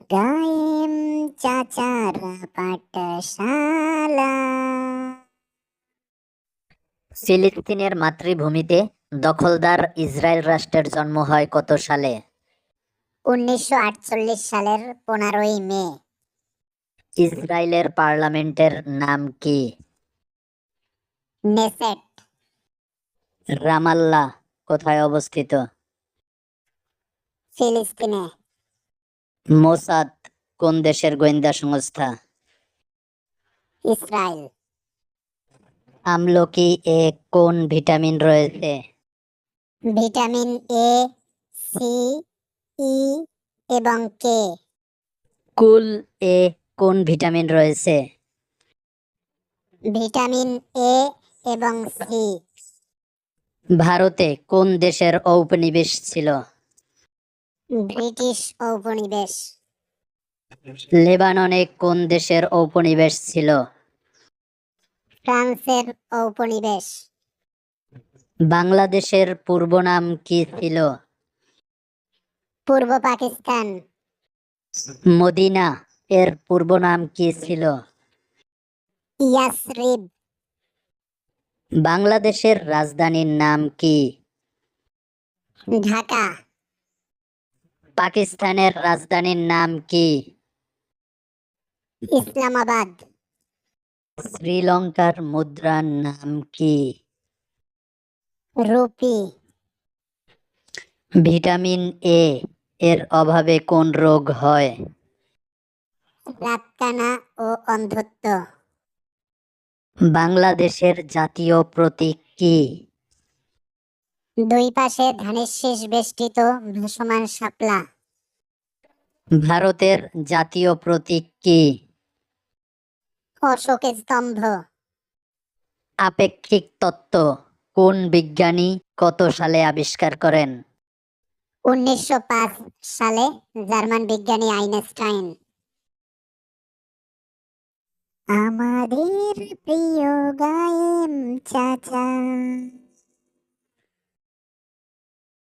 গায়েম চাচারা পাঠশালা। ফিলিস্তিনের মাতৃভূমিতে দখলদার ইসরায়েল রাষ্ট্রের জন্ম হয় কত সালে? 1948 সালের 15ই মে। ইসরায়েলের পার্লামেন্টের নাম কি? নেসেট। রামাল্লাহ কোথায় অবস্থিত? ফিলিস্তিনে। মোসাদ কোন দেশের গোয়েন্দা সংস্থা? ইসরায়েল। আমলকি এ কোন ভিটামিন রয়েছে? ভিটামিন এ, সি, ই এবং কে। কুল এ কোন ভিটামিন রয়েছে? ভিটামিন এ এবং সি। ভারতে কোন দেশের ঔপনিবেশ ছিল? ব্রিটিশ ঔপনিবেশ। লেবাননে কোন দেশের ঔপনিবেশ ছিল? ফ্রান্সের ঔপনিবেশ। বাংলাদেশের পূর্ব নাম কি ছিল? পূর্ব পাকিস্তান। মদিনা এর পূর্ব নাম কি ছিল? ইয়াসরিব। বাংলাদেশের রাজধানীর নাম কি? ঢাকা। পাকিস্তানের রাজধানীর নাম কি? ইসলামাবাদ। শ্রীলঙ্কার মুদ্রার নাম কি? রুপি। ভিটামিন এ এর অভাবে কোন রোগ হয়? রাতকানা ও অন্ধত্ব। বাংলাদেশের জাতীয় প্রতীক কি? দুই পাশে ধানের শীষ বেষ্টিত ভাসমান শাপলা। ভারতের জাতীয় প্রতীক কি? অশোক স্তম্ভ। আপেক্ষিক তত্ত্ব কোন বিজ্ঞানী কত সালে আবিষ্কার করেন? 1905 সালে জার্মান বিজ্ঞানী আইনস্টাইন। আমাদের প্রিয় গায়েম চাচা।